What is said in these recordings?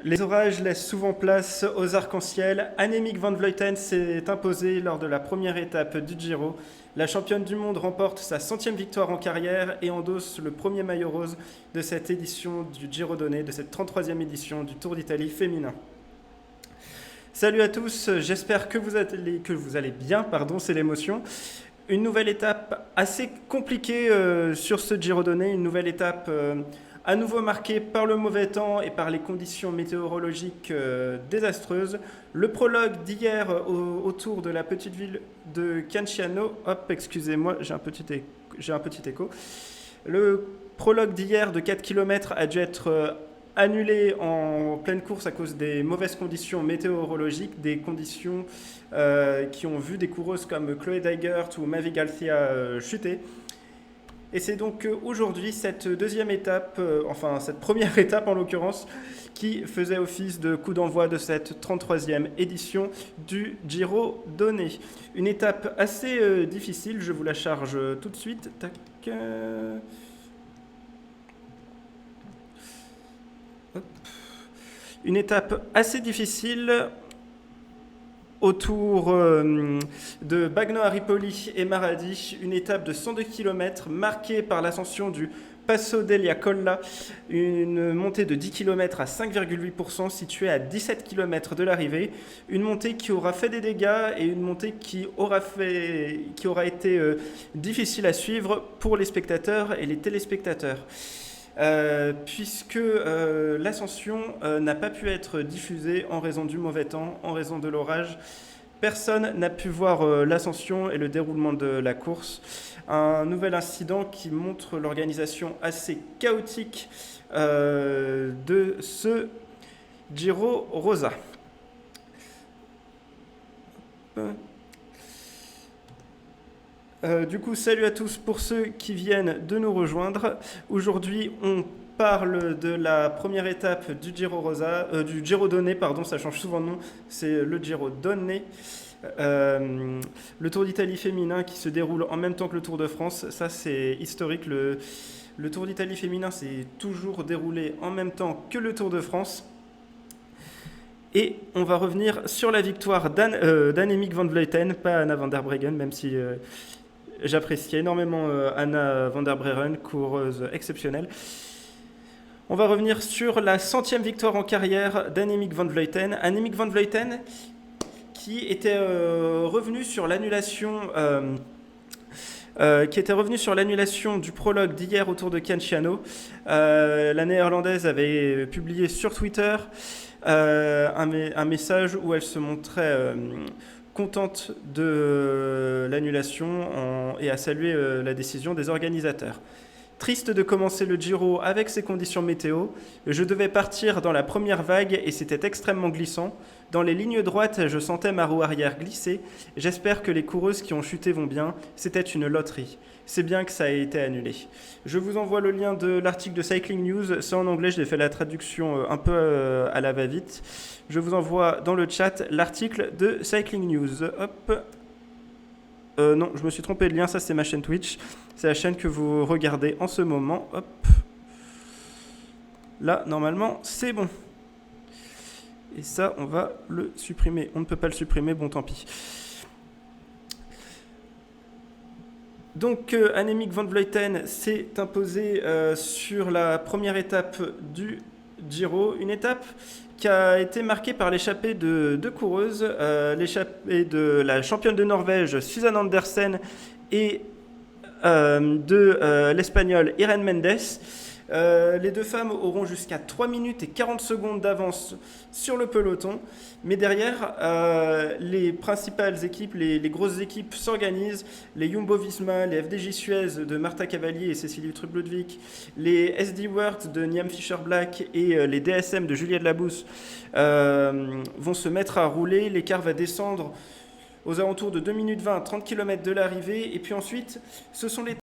Les orages laissent souvent place aux arcs-en-ciel. Annemiek van Vleuten s'est imposée lors de la première étape du Giro. La championne du monde remporte sa 100e victoire en carrière et endosse le premier maillot rose de cette édition du Giro Donné, de cette 33e édition du Tour d'Italie féminin. Salut à tous, j'espère que vous allez bien, c'est l'émotion. Une nouvelle étape assez compliquée sur ce Giro Donné, une nouvelle étape à nouveau marquée par le mauvais temps et par les conditions météorologiques désastreuses. Le prologue d'hier autour de la petite ville de Canciano, hop, excusez-moi, j'ai un petit écho. Le prologue d'hier de 4 km a dû être annulé en pleine course à cause des mauvaises conditions météorologiques, des conditions qui ont vu des coureuses comme Chloé Dygert ou Mavi Garcia chuter. Et c'est donc aujourd'hui cette deuxième étape, enfin cette première étape en l'occurrence, qui faisait office de coup d'envoi de cette 33e édition du Giro Donné. Une étape assez difficile, je vous la charge tout de suite. Tac. Une étape assez difficile autour de Bagno a Ripoli et Maradi, une étape de 102 km marquée par l'ascension du Passo della Colla, une montée de 10 km à 5,8% située à 17 km de l'arrivée, une montée qui aura fait des dégâts et une montée qui aura été difficile à suivre pour les spectateurs et les téléspectateurs. Puisque l'ascension n'a pas pu être diffusée en raison du mauvais temps, en raison de l'orage. Personne n'a pu voir l'ascension et le déroulement de la course. Un nouvel incident qui montre l'organisation assez chaotique de ce Giro Rosa. Du coup, salut à tous pour ceux qui viennent de nous rejoindre. Aujourd'hui, on parle de la première étape du Giro Rosa, du Giro Donné, pardon, ça change souvent de nom, c'est le Giro Donné. Le Tour d'Italie féminin qui se déroule en même temps que le Tour de France, ça c'est historique. Le Tour d'Italie féminin s'est toujours déroulé en même temps que le Tour de France. Et on va revenir sur la victoire d'Annemiek van Vleuten, pas Anna van der Breggen, même si j'apprécie énormément Anna van der Breggen, coureuse exceptionnelle. On va revenir sur la 100e victoire en carrière d'Annemiek van Vleuten. Annemiek van Vleuten qui était revenue sur l'annulation du prologue d'hier autour de Canciano. La néerlandaise avait publié sur Twitter un message où elle se montrait contente de l'annulation et a salué la décision des organisateurs. Triste de commencer le Giro avec ces conditions météo, je devais partir dans la première vague et c'était extrêmement glissant. Dans les lignes droites, je sentais ma roue arrière glisser. J'espère que les coureuses qui ont chuté vont bien. C'était une loterie. C'est bien que ça ait été annulé. Je vous envoie le lien de l'article de Cycling News. C'est en anglais, j'ai fait la traduction un peu à la va-vite. Je vous envoie dans le chat l'article de Cycling News. Hop. Non, je me suis trompé de lien, ça c'est ma chaîne Twitch. C'est la chaîne que vous regardez en ce moment. Hop. Là, normalement, c'est bon. Et ça, on va le supprimer. On ne peut pas le supprimer, bon tant pis. Donc, Annemiek van Vleuten s'est imposée sur la première étape du Giro. Une étape qui a été marquée par l'échappée de deux coureuses. L'échappée de la championne de Norvège, Susanne Andersen, et de l'Espagnol Irene Mendes. Les deux femmes auront jusqu'à 3 minutes et 40 secondes d'avance sur le peloton. Mais derrière, les principales équipes, les grosses équipes s'organisent. Les Jumbo-Visma, les FDJ Suez de Marta Cavalli et Cécilie Uttrup-Ludwig, les SD Worth de Niam Fischer-Black et les DSM de Juliette Labousse vont se mettre à rouler. L'écart va descendre aux alentours de 2 minutes 20, 30 km de l'arrivée. Et puis ensuite, ce sont les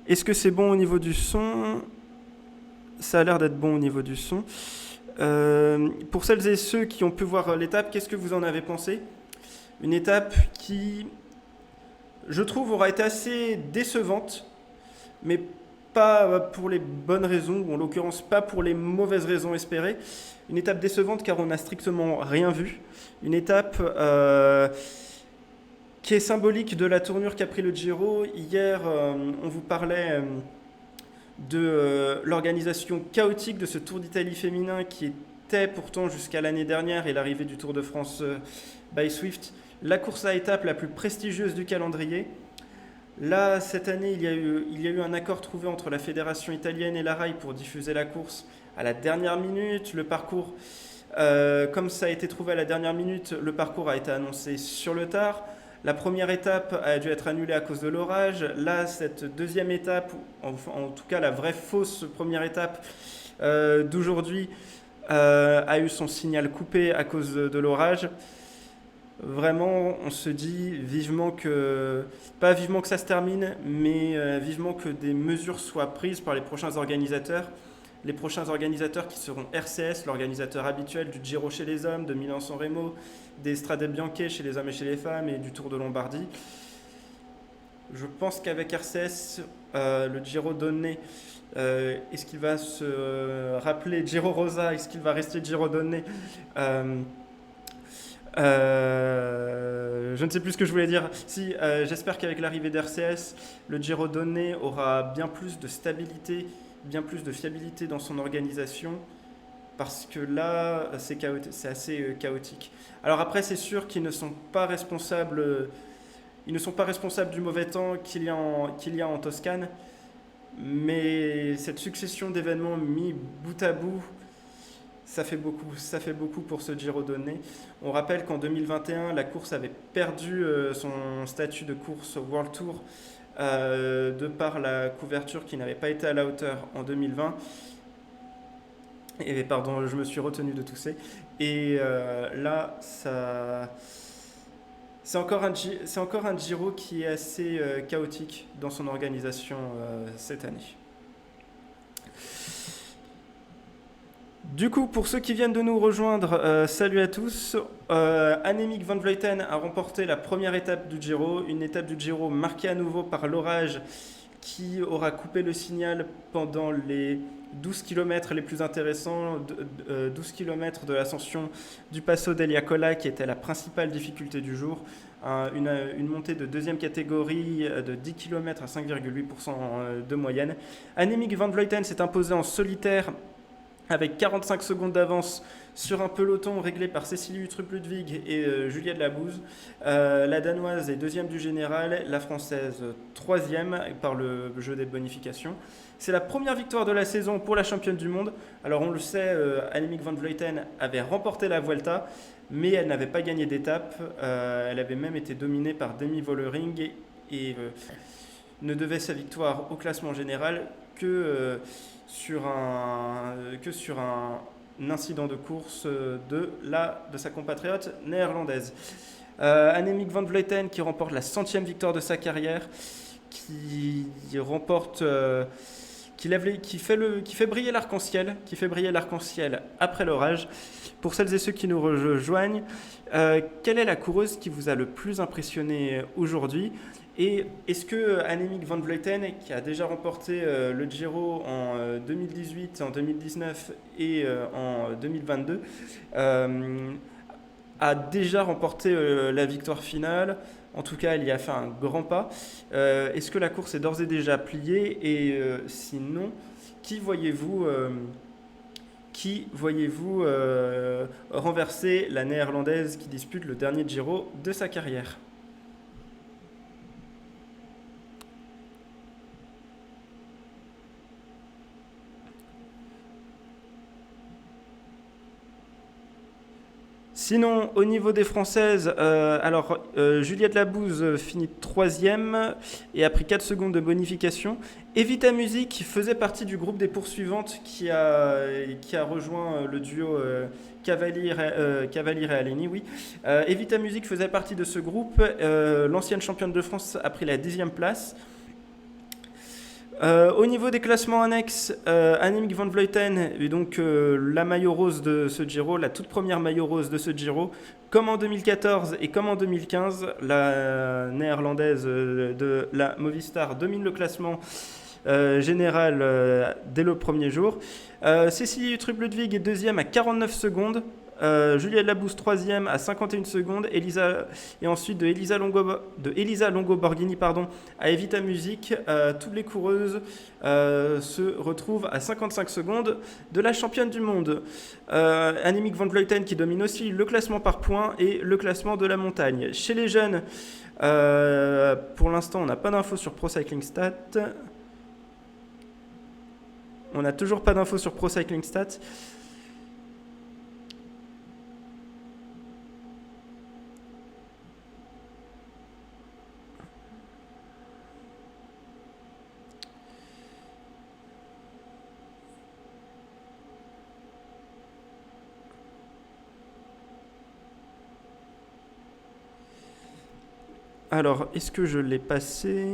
Est-ce que c'est bon au niveau du son? Ça a l'air d'être bon au niveau du son. Pour celles et ceux qui ont pu voir l'étape, qu'est-ce que vous en avez pensé? Une étape qui, je trouve, aura été assez décevante, mais pas pour les bonnes raisons, ou en l'occurrence pas pour les mauvaises raisons espérées. Une étape décevante car on n'a strictement rien vu. Une étape qui est symbolique de la tournure qu'a pris le Giro. Hier, on vous parlait de l'organisation chaotique de ce Tour d'Italie féminin qui était pourtant jusqu'à l'année dernière et l'arrivée du Tour de France by Swift, la course à étapes la plus prestigieuse du calendrier. Là, cette année, il y a eu un accord trouvé entre la fédération italienne et la RAI pour diffuser la course à la dernière minute. Le parcours, comme ça a été trouvé à la dernière minute, le parcours a été annoncé sur le tard. La première étape a dû être annulée à cause de l'orage. Là, cette deuxième étape, en tout cas la vraie fausse première étape d'aujourd'hui, a eu son signal coupé à cause de l'orage. Vraiment, on se dit pas vivement que ça se termine, mais vivement que des mesures soient prises par les prochains organisateurs. Les prochains organisateurs qui seront RCS, l'organisateur habituel du Giro chez les hommes, de Milan-San Remo, des Strade Bianche chez les hommes et chez les femmes et du Tour de Lombardie. Je pense qu'avec RCS, le Giro Donné, est-ce qu'il va se rappeler Giro Rosa? Est-ce qu'il va rester Giro Donné? Je ne sais plus ce que je voulais dire. Si, j'espère qu'avec l'arrivée d'RCS, le Giro Donné aura bien plus de stabilité, bien plus de fiabilité dans son organisation, parce que là, c'est assez chaotique. Alors après, c'est sûr qu'ils ne sont pas responsables, ils ne sont pas responsables du mauvais temps qu'il y a en Toscane, mais cette succession d'événements mis bout à bout, ça fait beaucoup pour ce Giro Donné. On rappelle qu'en 2021, la course avait perdu son statut de course World Tour de par la couverture qui n'avait pas été à la hauteur en 2020. Et pardon, je me suis retenu de tousser. Et là, c'est encore un Giro qui est assez chaotique dans son organisation cette année. Du coup, pour ceux qui viennent de nous rejoindre, salut à tous. Annemiek van Vleuten a remporté la première étape du Giro, une étape du Giro marquée à nouveau par l'orage qui aura coupé le signal pendant les 12 km les plus intéressants, 12 km de l'ascension du Passo dell'Iacola qui était la principale difficulté du jour. Une montée de deuxième catégorie de 10 km à 5,8% de moyenne. Annemiek van Vleuten s'est imposée en solitaire avec 45 secondes d'avance sur un peloton réglé par Cécilie Uttrup-Ludwig et Juliette Labouze. La Danoise est deuxième du général, la Française troisième par le jeu des bonifications. C'est la première victoire de la saison pour la championne du monde. Alors on le sait, Annemiek van Vleuten avait remporté la Vuelta, mais elle n'avait pas gagné d'étape. Elle avait même été dominée par Demi Vollering et ne devait sa victoire au classement général que sur un incident de course de sa compatriote néerlandaise. Annemiek van Vleuten qui remporte la 100e victoire de sa carrière, qui fait briller l'arc-en-ciel après l'orage. Pour celles et ceux qui nous rejoignent, quelle est la coureuse qui vous a le plus impressionné aujourd'hui? Et est-ce que Annemiek van Vleuten, qui a déjà remporté le Giro en 2018, en 2019 et en 2022, a déjà remporté la victoire finale? En tout cas, elle y a fait un grand pas. Est-ce que la course est d'ores et déjà pliée? Et sinon, qui voyez-vous renverser la néerlandaise qui dispute le dernier Giro de sa carrière? Sinon, au niveau des Françaises, Juliette Labouze finit troisième et a pris 4 secondes de bonification. Evita Music faisait partie du groupe des poursuivantes qui a rejoint le duo Cavalier et Aleni. Oui. Evita Music faisait partie de ce groupe. L'ancienne championne de France a pris la 10e place. Au niveau des classements annexes, Annemiek van Vleuten est donc la maillot rose de ce Giro, la toute première maillot rose de ce Giro. Comme en 2014 et comme en 2015, la néerlandaise de la Movistar domine le classement général dès le premier jour. Cécilie Uttrup-Ludwig est deuxième à 49 secondes. Juliette Labousse troisième à 51 secondes. Et ensuite de Elisa Longo-Borghini à Evita Music. Toutes les coureuses se retrouvent à 55 secondes de la championne du monde. Annemiek van Vleuten qui domine aussi le classement par points et le classement de la montagne. Chez les jeunes, pour l'instant on n'a pas d'infos sur Pro Cycling Stats. On n'a toujours pas d'infos sur Pro Cycling Stats. Alors, est-ce que je l'ai passé ?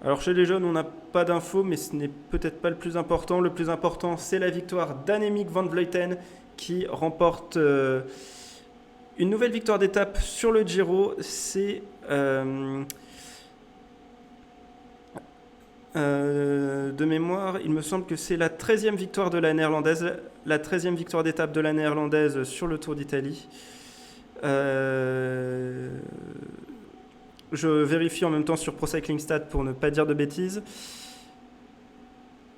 Alors chez les jeunes, on n'a pas d'infos, mais ce n'est peut-être pas le plus important. Le plus important, c'est la victoire d'Annemiek van Vleuten qui remporte une nouvelle victoire d'étape sur le Giro. C'est de mémoire, il me semble que c'est la 13e victoire de la néerlandaise, la 13e victoire d'étape de la néerlandaise sur le Tour d'Italie. Je vérifie en même temps sur Pro Cycling Stats pour ne pas dire de bêtises.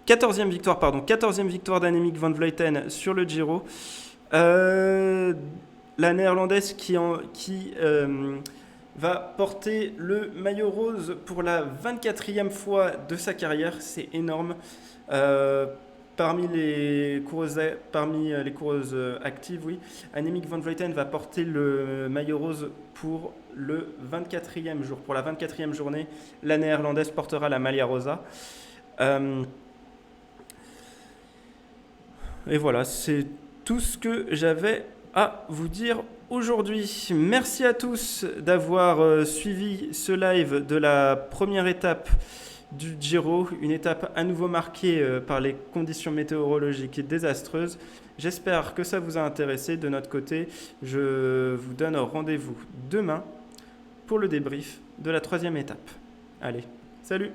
14e victoire d'Annemiek van Vleuten sur le Giro. La néerlandaise qui va porter le maillot rose pour la 24e fois de sa carrière. C'est énorme. Parmi les coureuses actives, oui, Annemiek van Vleuten va porter le maillot rose pour le 24e jour. Pour la 24e journée, la néerlandaise portera la Maglia Rosa. Et voilà, c'est tout ce que j'avais à vous dire aujourd'hui. Merci à tous d'avoir suivi ce live de la première étape du Giro, une étape à nouveau marquée par les conditions météorologiques désastreuses. J'espère que ça vous a intéressé. De notre côté, je vous donne rendez-vous demain pour le débrief de la 3e étape. Allez, salut!